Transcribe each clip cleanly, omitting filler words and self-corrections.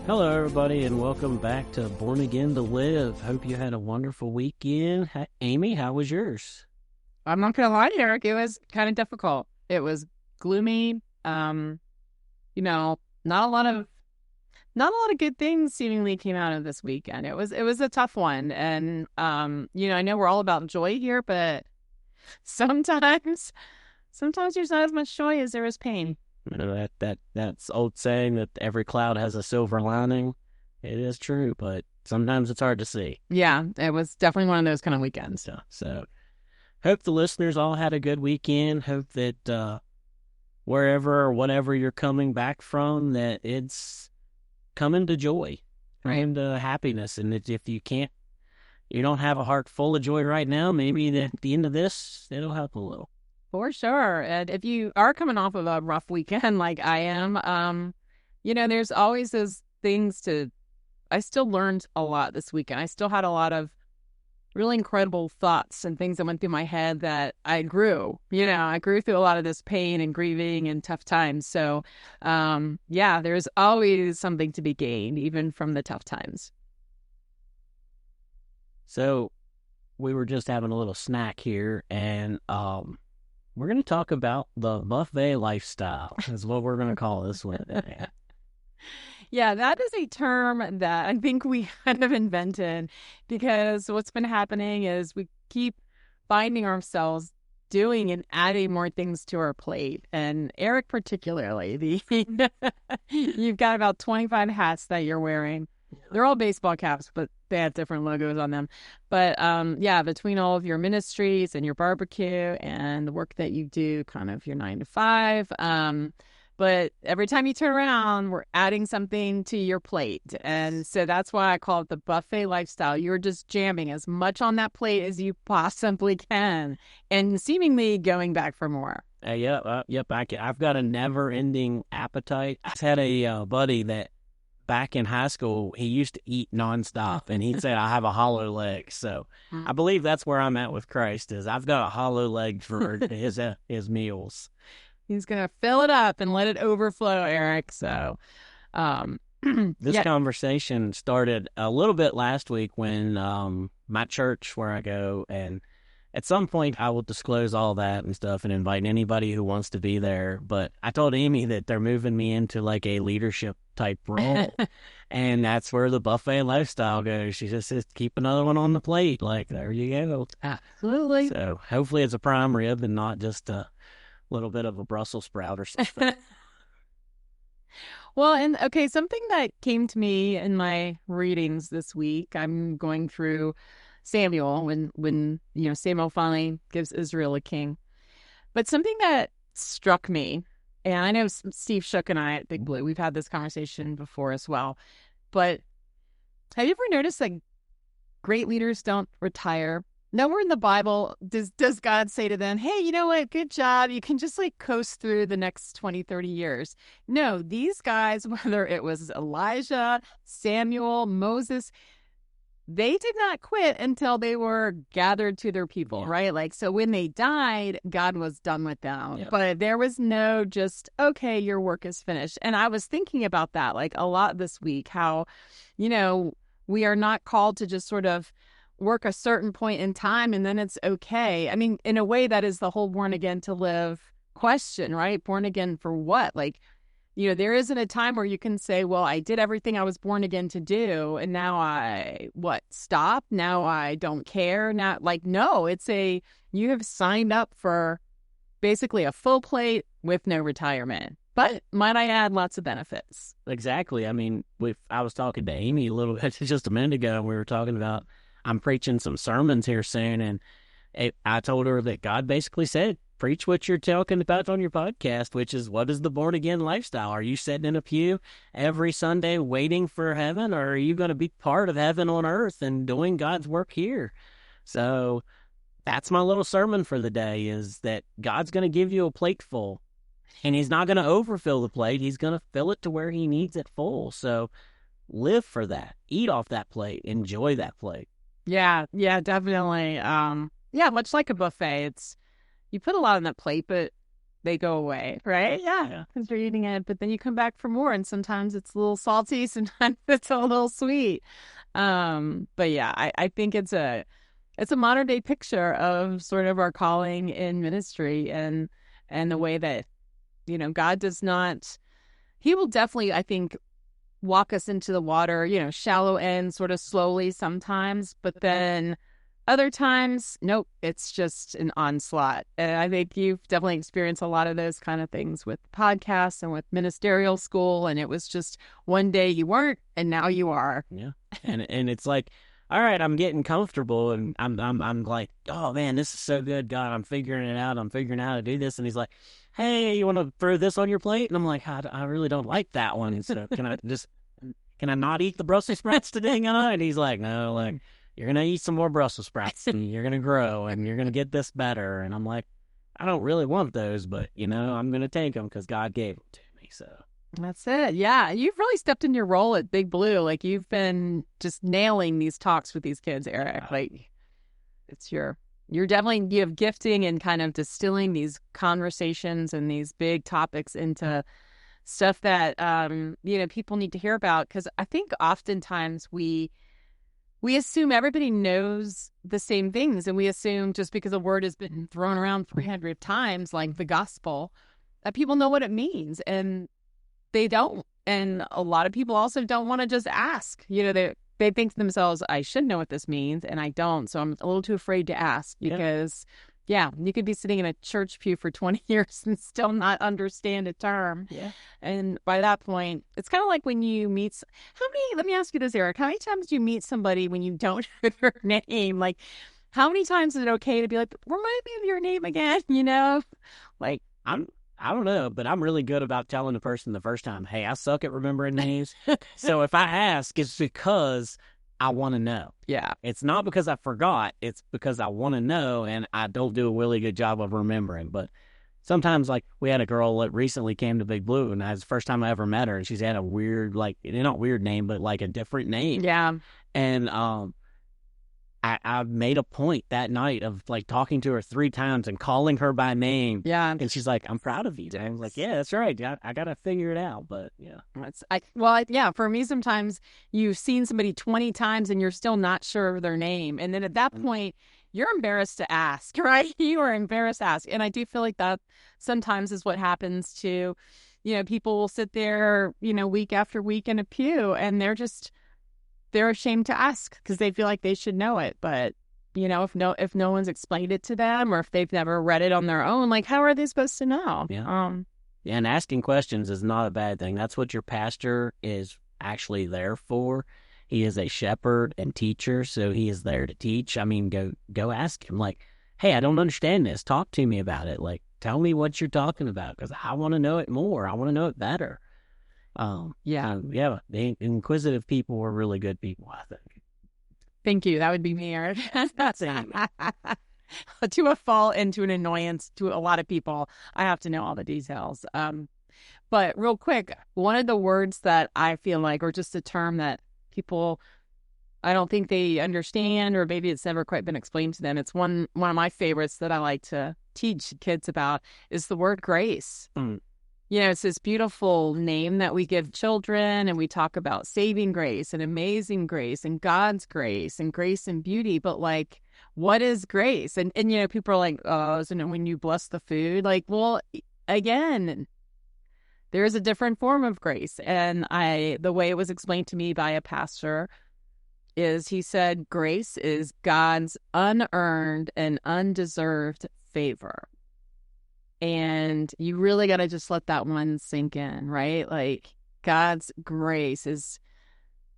Hello, everybody, and welcome back to Born Again to Live. Hope you had a wonderful weekend. Amy, how was yours? I'm not gonna lie to you, Eric. It was kind of difficult. It was gloomy. Not a lot of good things seemingly came out of this weekend. It was a tough one, and I know we're all about joy here, but sometimes there's not as much joy as there is pain. That's old saying that every cloud has a silver lining. It is true, but sometimes it's hard to see. Yeah, it was definitely one of those kind of weekends. So hope the listeners all had a good weekend. Hope that wherever or whatever you're coming back from, that it's coming to joy, coming to happiness. And that if you don't have a heart full of joy right now, maybe at the end of this, it'll help a little. For sure. And if you are coming off of a rough weekend like I am, there's always those things I still learned a lot this weekend. I still had a lot of really incredible thoughts and things that went through my head that I grew. I grew through a lot of this pain and grieving and tough times. So, there's always something to be gained, even from the tough times. So we were just having a little snack here, and we're going to talk about the buffet lifestyle is what we're going to call this one. Yeah, that is a term that I think we kind of invented, because what's been happening is we keep finding ourselves doing and adding more things to our plate. And Eric particularly, you've got about 25 hats that you're wearing. They're all baseball caps, but they have different logos on them. But between all of your ministries and your barbecue and the work that you do, kind of your 9 to 5, but every time you turn around, we're adding something to your plate. And so that's why I call it the buffet lifestyle. You're just jamming as much on that plate as you possibly can and seemingly going back for more. Yep. I've got a never-ending appetite. I had a buddy that back in high school, he used to eat nonstop, and he'd say, I have a hollow leg. So I believe that's where I'm at with Christ, is I've got a hollow leg for his meals. He's going to fill it up and let it overflow, Eric. So, this conversation started a little bit last week when my church where I go, and at some point I will disclose all that and stuff and invite anybody who wants to be there. But I told Amy that they're moving me into like a leadership type role, and that's where the buffet lifestyle goes. She just says, keep another one on the plate. Like, there you go. Absolutely. So hopefully it's a prime rib and not just a little bit of a Brussels sprout or something. Well, and okay, something that came to me in my readings this week, I'm going through Samuel when Samuel finally gives Israel a king. But something that struck me, and I know Steve Shook and I at Big Blue, we've had this conversation before as well, but have you ever noticed that great leaders don't retire? Nowhere in the Bible does God say to them, hey, you know what, good job, you can just like coast through the next 20, 30 years. No, these guys, whether it was Elijah, Samuel, Moses, they did not quit until they were gathered to their people, right? Like, so when they died, God was done with them. Yeah. But there was no just, okay, your work is finished. And I was thinking about that like a lot this week, how, we are not called to just sort of work a certain point in time and then it's okay. I mean, in a way, that is the whole born again to live question, right? Born again for what? Like, there isn't a time where you can say, well, I did everything I was born again to do, and now stop? Now I don't care? Now, no, you have signed up for basically a full plate with no retirement. But might I add, lots of benefits. Exactly. I mean, I was talking to Amy a little bit just a minute ago, and we were talking about, I'm preaching some sermons here soon, and I told her that God basically said, preach what you're talking about on your podcast, which is, what is the born-again lifestyle? Are you sitting in a pew every Sunday waiting for heaven, or are you going to be part of heaven on earth and doing God's work here? So that's my little sermon for the day, is that God's going to give you a plate full, and he's not going to overfill the plate. He's going to fill it to where he needs it full. So live for that. Eat off that plate. Enjoy that plate. Yeah, definitely. Much like a buffet, you put a lot on that plate, but they go away, right? Yeah, because you're eating it, but then you come back for more, and sometimes it's a little salty, sometimes it's a little sweet. But yeah, I think it's a modern day picture of sort of our calling in ministry, and the way that, God does not, he will definitely, I think, walk us into the water, shallow end sort of slowly sometimes, but then other times, nope, it's just an onslaught. And I think you've definitely experienced a lot of those kind of things with podcasts and with ministerial school. And it was just one day you weren't, and now you are. Yeah. And it's like, all right, I'm getting comfortable, and I'm like, oh man, this is so good, God, I'm figuring it out. I'm figuring out how to do this. And he's like, hey, you want to throw this on your plate? And I'm like, I really don't like that one. And so can I not eat the Brussels sprouts today, God? And he's like, no, like, you're going to eat some more Brussels sprouts, and you're going to grow, and you're going to get this better. And I'm like, I don't really want those, but, I'm going to take them because God gave them to me. So that's it. Yeah. You've really stepped in your role at Big Blue. Like, you've been just nailing these talks with these kids, Eric. Like, you're definitely, you have gifting and kind of distilling these conversations and these big topics into stuff that, people need to hear about. Because I think oftentimes we assume everybody knows the same things, and we assume just because a word has been thrown around 300 times, like the gospel, that people know what it means, and they don't. And a lot of people also don't want to just ask. They think to themselves, I should know what this means, and I don't. So I'm a little too afraid to ask because, you could be sitting in a church pew for 20 years and still not understand a term. Yeah. And by that point, it's kind of like when you meet, let me ask you this, Eric, how many times do you meet somebody when you don't know their name? Like, how many times is it okay to be like, remind me of your name again? Like, I don't know, but I'm really good about telling the person the first time, hey, I suck at remembering names. So if I ask, it's because I want to know. Yeah. It's not because I forgot. It's because I want to know, and I don't do a really good job of remembering. But sometimes, like, we had a girl that recently came to Big Blue, and that was the first time I ever met her, and she's had a weird, like, not weird name, but like a different name. Yeah. And I made a point that night of like talking to her 3 times and calling her by name. Yeah. And she's like, I'm proud of you. And I was like, yeah, that's right. I got to figure it out. But yeah. For me, sometimes you've seen somebody 20 times and you're still not sure of their name. And then at that point, you're embarrassed to ask, right? You are embarrassed to ask. And I do feel like that sometimes is what happens to, people will sit there, week after week in a pew, and they're ashamed to ask because they feel like they should know it. But, if no one's explained it to them, or if they've never read it on their own, like, how are they supposed to know? Yeah. And asking questions is not a bad thing. That's what your pastor is actually there for. He is a shepherd and teacher, so he is there to teach. I mean, go ask him, like, hey, I don't understand this. Talk to me about it. Like, tell me what you're talking about, because I want to know it more. I want to know it better. The inquisitive people are really good people, I think. Thank you. That would be me, Eric. That's it. To a fall into an annoyance to a lot of people, I have to know all the details. But real quick, one of the words that I feel like, or just a term that people, I don't think they understand, or maybe it's never quite been explained to them. It's one of my favorites that I like to teach kids about, is the word grace. It's this beautiful name that we give children, and we talk about saving grace and amazing grace and God's grace and grace and beauty. But, like, what is grace? And people are like, oh, isn't it when you bless the food? Like, well, again, there is a different form of grace. And the way it was explained to me by a pastor is, he said, grace is God's unearned and undeserved favor. And you really got to just let that one sink in, right? Like, God's grace is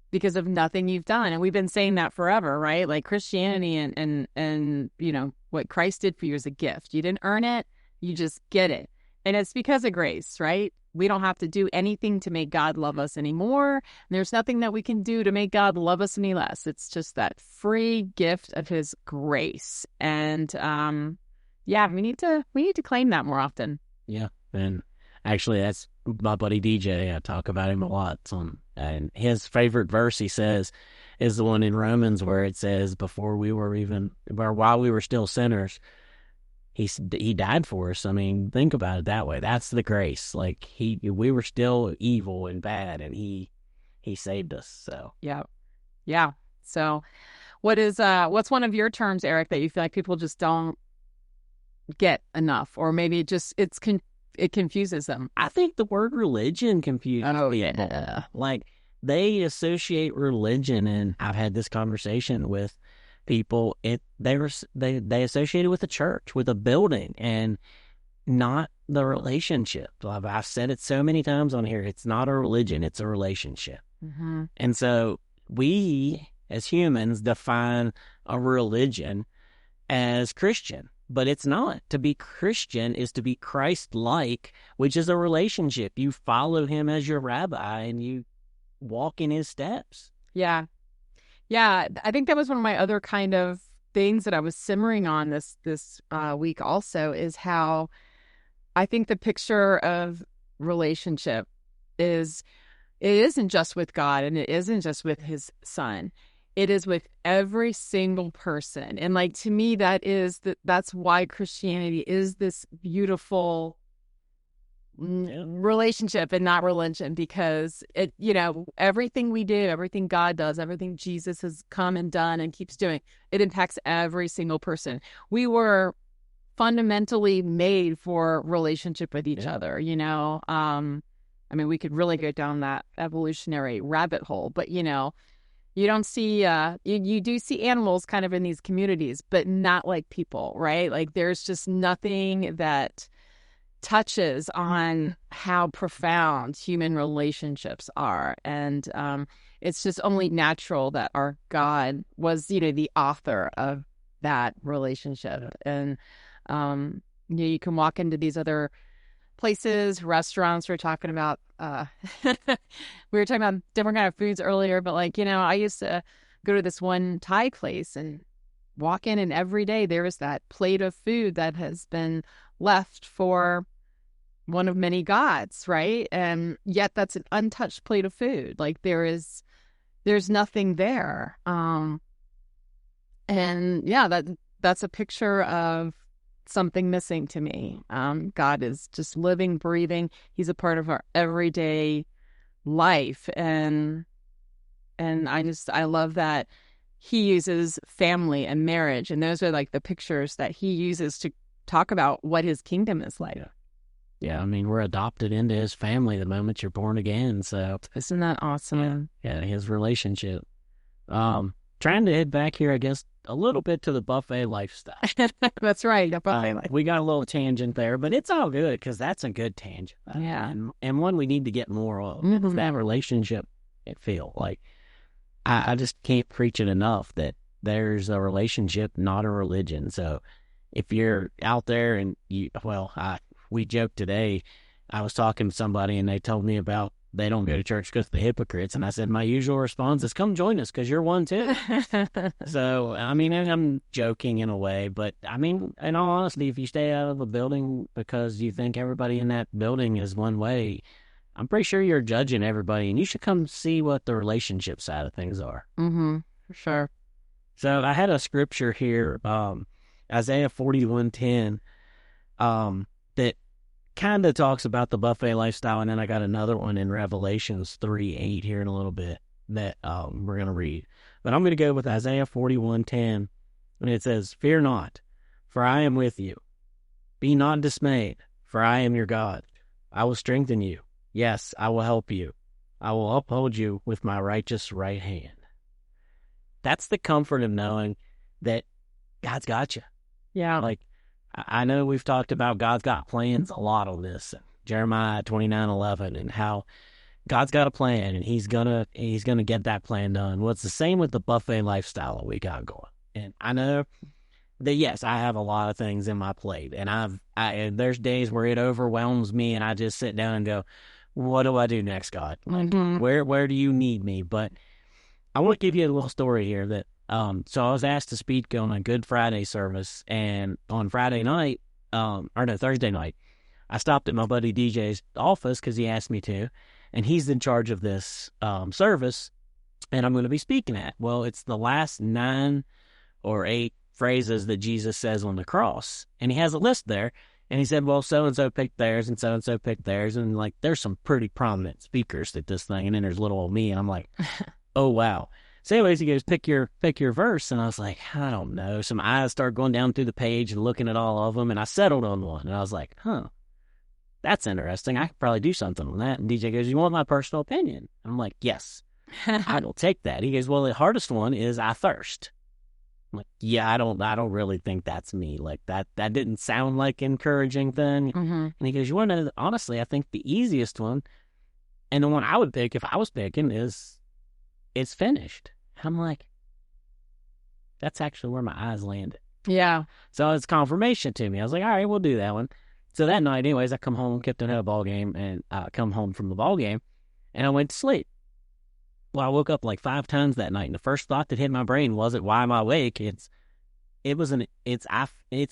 because of nothing you've done. And we've been saying that forever, right? Like, Christianity and what Christ did for you is a gift. You didn't earn it. You just get it. And it's because of grace, right? We don't have to do anything to make God love us anymore. There's nothing that we can do to make God love us any less. It's just that free gift of his grace. And, we need to claim that more often. Yeah. And actually, that's my buddy DJ. I talk about him a lot. And his favorite verse, he says, is the one in Romans where it says, while we were still sinners, he died for us. I mean, think about it that way. That's the grace. Like we were still evil and bad, and he saved us. So Yeah. Yeah. So what's one of your terms, Eric, that you feel like people just don't get enough, or maybe it confuses them? I think the word religion confuses Oh, people. yeah. Like they associate religion, and I've had this conversation with people. They associate it with a church, with a building, and not the relationship. I've said it so many times on here. It's not a religion; it's a relationship. Mm-hmm. And so we, as humans, define a religion as Christian, but it's not. To be Christian is to be Christ-like, which is a relationship. You follow him as your rabbi and you walk in his steps. Yeah. Yeah. I think that was one of my other kind of things that I was simmering on this week also, is how I think the picture of relationship is, it isn't just with God, and it isn't just with his son. It is with every single person. And like, to me, that's why Christianity is this beautiful relationship and not religion, because everything we do, everything God does, everything Jesus has come and done and keeps doing, it impacts every single person. We were fundamentally made for relationship with each other. I mean, we could really go down that evolutionary rabbit hole, but you don't see you do see animals kind of in these communities, but not like people, right? Like there's just nothing that touches on how profound human relationships are. And it's just only natural that our God was, the author of that relationship. And you can walk into these other places, restaurants. We're talking about we were talking about different kind of foods earlier, but I used to go to this one Thai place and walk in, and every day there is that plate of food that has been left for one of many gods, right? And yet that's an untouched plate of food. Like there's nothing there. And yeah, that's a picture of something missing to me. God is just living, breathing. He's a part of our everyday life. And I love that he uses family and marriage. And those are like the pictures that he uses to talk about what his kingdom is like. Yeah, I mean, we're adopted into his family the moment you're born again. So isn't that awesome? Yeah, his relationship. Trying to head back here, I guess, a little bit to the buffet lifestyle. That's right. The buffet life. We got a little tangent there, but it's all good because that's a good tangent. Yeah. And one we need to get more of. Mm-hmm. That relationship, it feel like I just can't preach it enough that there's a relationship, not a religion. So if you're out there and we joked today, I was talking to somebody and they told me about they don't go to church because they're hypocrites. And I said, my usual response is, come join us because you're one too. So, I mean, I'm joking in a way, but I mean, in all honesty, if you stay out of a building because you think everybody in that building is one way, I'm pretty sure you're judging everybody, and you should come see what the relationship side of things are. Mm-hmm. For sure. So I had a scripture here, Isaiah 41:10, that kind of talks about the buffet lifestyle, and then I got another one in Revelations 3:8 here in a little bit that we're going to read. But I'm going to go with Isaiah 41:10, and it says, "Fear not, for I am with you. Be not dismayed, for I am your God. I will strengthen you. Yes, I will help you. I will uphold you with my righteous right hand." That's the comfort of knowing that God's got you. Yeah. Like, I know we've talked about God's got plans a lot on this, Jeremiah 29:11, and how God's got a plan and he's gonna get that plan done. Well, it's the same with the buffet lifestyle that we got going. And I know that, yes, I have a lot of things in my plate, and there's days where it overwhelms me and I just sit down and go, what do I do next, God? Mm-hmm. Where do you need me? But I want to give you a little story here that so I was asked to speak on a Good Friday service, and on Thursday night, I stopped at my buddy DJ's office because he asked me to, and he's in charge of this service, and I'm going to be speaking at. Well, it's the last 9 or 8 phrases that Jesus says on the cross. And he has a list there. And he said, well, so-and-so picked theirs and so-and-so picked theirs. And like, there's some pretty prominent speakers at this thing. And then there's little old me. And I'm like, oh, wow. So anyways, he goes, pick your verse. And I was like, I don't know. Some eyes started going down through the page and looking at all of them. And I settled on one. And I was like, that's interesting. I could probably do something on that. And DJ goes, you want my personal opinion? I'm like, yes, I will take that. He goes, well, the hardest one is I thirst. I'm like, yeah, I don't really think that's me. Like that didn't sound like encouraging thing. Mm-hmm. And he goes, you want to know, honestly, I think the easiest one and the one I would pick if I was picking is it's finished. I'm like, that's actually where my eyes landed. Yeah. So it's confirmation to me. I was like, all right, we'll do that one. So that night, anyways, I come home, Kipton had a ball game, and I come home from the ball game, and I went to sleep. Well, I woke up like 5 times that night, and the first thought that hit my brain wasn't, why am I awake? It's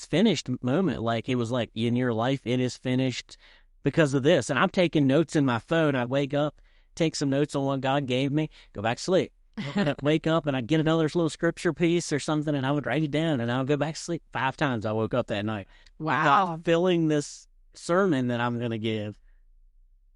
finished moment. Like, it was like, in your life, it is finished because of this. And I'm taking notes in my phone. I wake up, take some notes on what God gave me, go back to sleep. Wake up, and I'd get another little scripture piece or something, and I would write it down, and I would go back to sleep. 5 times I woke up that night. Wow. Filling this sermon that I'm going to give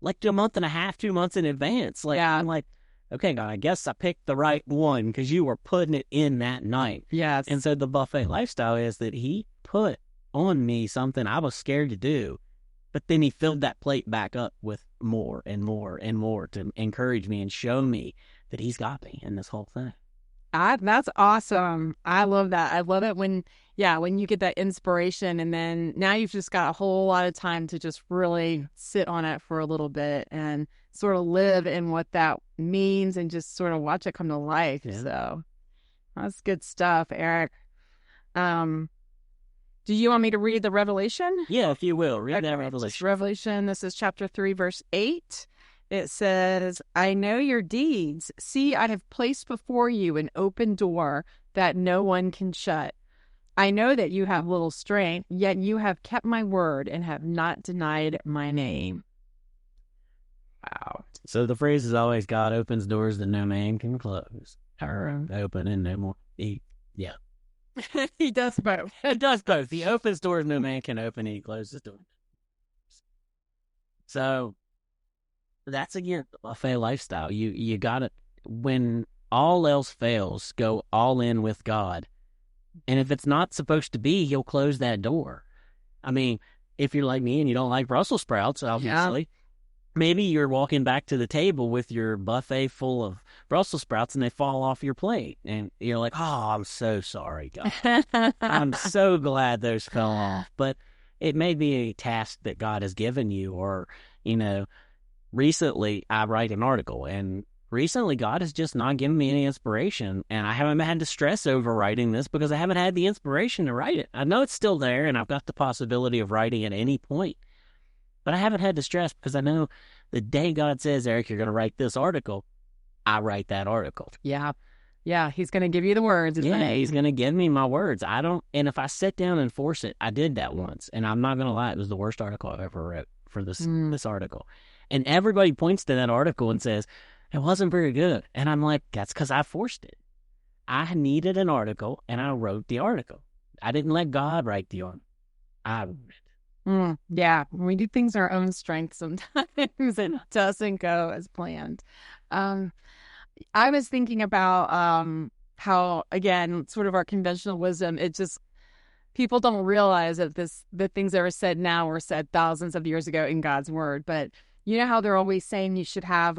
like a month and a half, 2 months in advance. Like, yeah. I'm like, okay, God, I guess I picked the right one because you were putting it in that night. Yes. And so the buffet lifestyle is that he put on me something I was scared to do, but then he filled that plate back up with more and more and more to encourage me and show me that he's got me in this whole thing. That's awesome. I love that. I love it when you get that inspiration, and then now you've just got a whole lot of time to just really sit on it for a little bit and sort of live in what that means and just sort of watch it come to life. Yeah. So that's good stuff, Eric. Do you want me to read the Revelation? Yeah, if you will. Read that Revelation. Revelation, this is chapter 3, verse 8. It says, I know your deeds. See, I have placed before you an open door that no one can shut. I know that you have little strength, yet you have kept my word and have not denied my name. Wow. So the phrase is always, God opens doors that no man can close. Or open and no more. Yeah. He does both. It does both. He opens doors no man can open, and he closes doors. So that's, again, the buffet lifestyle. You got to, when all else fails, go all in with God. And if it's not supposed to be, he'll close that door. I mean, if you're like me and you don't like Brussels sprouts, obviously, maybe you're walking back to the table with your buffet full of Brussels sprouts and they fall off your plate. And you're like, oh, I'm so sorry, God. I'm so glad those fell off. But it may be a task that God has given you, or, recently I write an article, and recently God has just not given me any inspiration, and I haven't had to stress over writing this because I haven't had the inspiration to write it. I know it's still there, and I've got the possibility of writing at any point, but I haven't had to stress because I know the day God says, Eric, you're going to write this article, I write that article. Yeah. Yeah, he's going to give you the words. Yeah, he's going to give me my words. And if I sit down and force it, I did that once, and I'm not going to lie, it was the worst article I ever wrote for this article. And everybody points to that article and says, it wasn't very good. And I'm like, that's because I forced it. I needed an article, and I wrote the article. I didn't let God write the article. I wrote it. Yeah, when we do things our own strength, sometimes it doesn't go as planned. I was thinking about how, again, sort of our conventional wisdom, it just, people don't realize that the things that are said now were said thousands of years ago in God's word. But you know how they're always saying you should have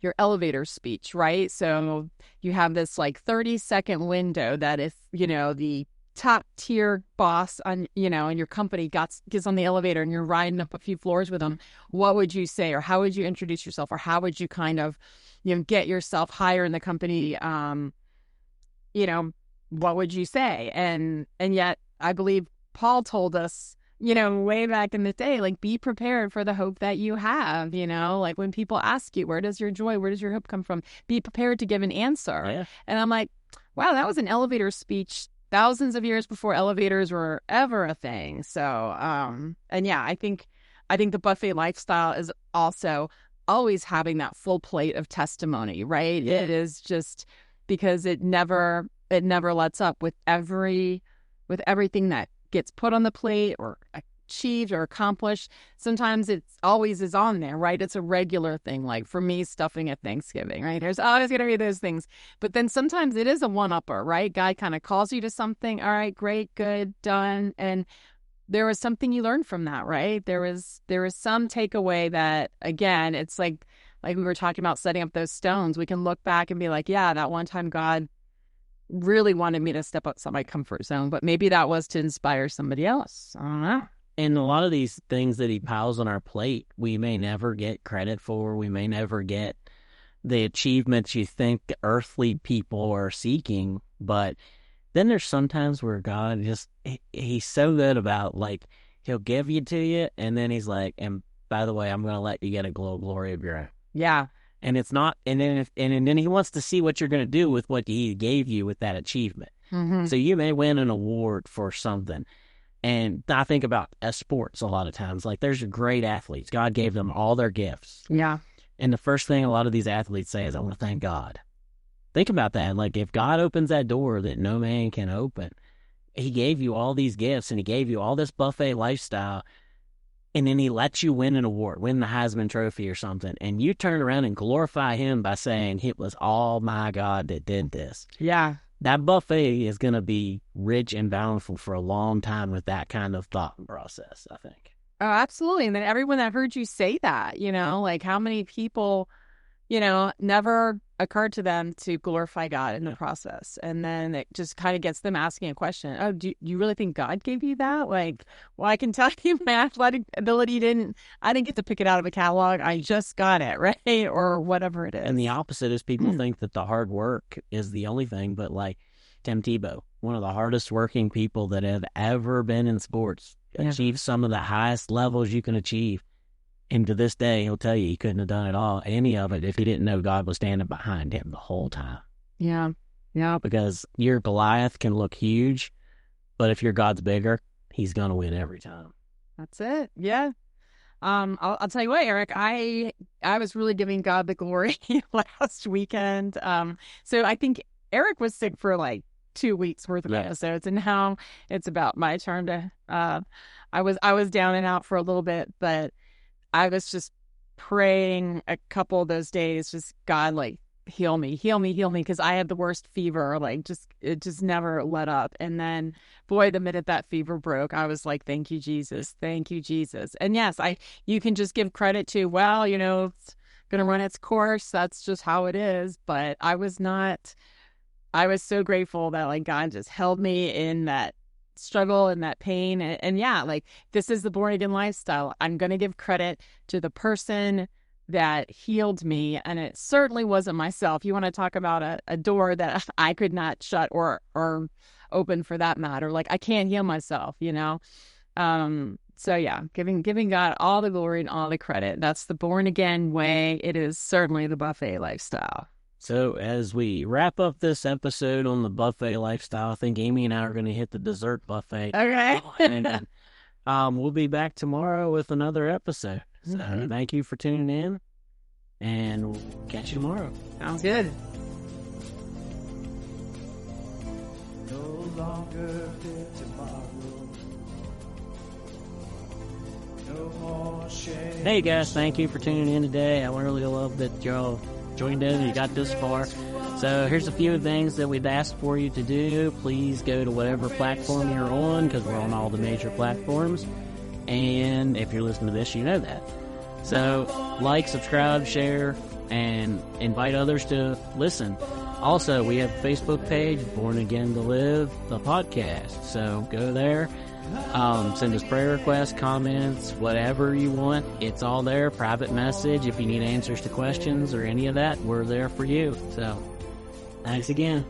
your elevator speech, right? So you have this like 30-second window that if, the top tier boss on, in your company gets on the elevator and you're riding up a few floors with them, what would you say? Or how would you introduce yourself? Or how would you kind of, get yourself higher in the company? What would you say? And yet I believe Paul told us, way back in the day, like, be prepared for the hope that you have, like when people ask you, where does your joy, where does your hope come from? Be prepared to give an answer. Yeah. And I'm like, wow, that was an elevator speech thousands of years before elevators were ever a thing. So, and yeah, I think the buffet lifestyle is also always having that full plate of testimony, right? Yeah. It is just because it never lets up with every with everything that gets put on the plate or achieved or accomplished. Sometimes it's always is on there, right? It's a regular thing. Like for me, stuffing at Thanksgiving, right? There's always going to be those things. But then sometimes it is a one-upper, right? God kind of calls you to something. All right, great, good, done. And there was something you learned from that, right? There was some takeaway that, again, it's like we were talking about setting up those stones. We can look back and be like, yeah, that one time God really wanted me to step outside my comfort zone, but maybe that was to inspire somebody else. I don't know. And a lot of these things that he piles on our plate, we may never get credit for. We may never get the achievements you think earthly people are seeking. But then there's sometimes where God just, he's so good about, like, he'll give you to you, and then he's like, and by the way, I'm going to let you get a glory of your own. Yeah. And it's not, and then he wants to see what you're going to do with what he gave you with that achievement. Mm-hmm. So you may win an award for something. And I think about sports a lot of times. Like, there's great athletes. God gave them all their gifts. Yeah. And the first thing a lot of these athletes say is, I want to thank God. Think about that. Like, if God opens that door that no man can open, he gave you all these gifts and he gave you all this buffet lifestyle, and then he lets you win an award, win the Heisman Trophy or something, and you turn around and glorify him by saying, it was all my God that did this. Yeah. That buffet is going to be rich and bountiful for a long time with that kind of thought process, I think. Oh, absolutely. And then everyone that heard you say that, like how many people, never occurred to them to glorify God in the process. And then it just kind of gets them asking a question. Oh, do you really think God gave you that? Like, well, I can tell you my athletic ability I didn't get to pick it out of a catalog. I just got it, right? Or whatever it is. And the opposite is people think that the hard work is the only thing, but like Tim Tebow, one of the hardest working people that have ever been in sports, achieved some of the highest levels you can achieve. And to this day, he'll tell you he couldn't have done it all, any of it, if he didn't know God was standing behind him the whole time. Yeah. Yeah. Because your Goliath can look huge, but if your God's bigger, he's going to win every time. That's it. Yeah. I'll tell you what, Eric, I was really giving God the glory last weekend. So I think Eric was sick for like 2 weeks worth of episodes, and now it's about my turn to, I was down and out for a little bit, but I was just praying a couple of those days, just God, like, heal me, because I had the worst fever. Like, it just never let up. And then, boy, the minute that fever broke, I was like, thank you, Jesus. Thank you, Jesus. And yes, you can just give credit to, well, it's going to run its course. That's just how it is. But I was so grateful that, like, God just held me in that struggle and that pain. And yeah, like, this is the born again lifestyle. I'm going to give credit to the person that healed me, and it certainly wasn't myself. You want to talk about a door that I could not shut or open, for that matter. Like, I can't heal myself, so yeah, giving God all the glory and all the credit. That's the born again way. It is certainly the buffet lifestyle. So as we wrap up this episode on the buffet lifestyle, I think Amy and I are going to hit the dessert buffet. Okay. And we'll be back tomorrow with another episode. So thank you for tuning in, and we'll catch you tomorrow. Sounds good. No longer fit tomorrow. No more shame. Hey guys, thank you for tuning in today. I really love that y'all joined in and you got this far. So here's a few things that we've asked for you to do. Please go to whatever platform you're on, because we're on all the major platforms. And if you're listening to this, you know that. So like, subscribe, share, and invite others to listen. Also, we have a Facebook page, Born Again to Live, the podcast. So go there. Send us prayer requests, comments, whatever you want. It's all there. Private message. If you need answers to questions or any of that, we're there for you. So thanks again.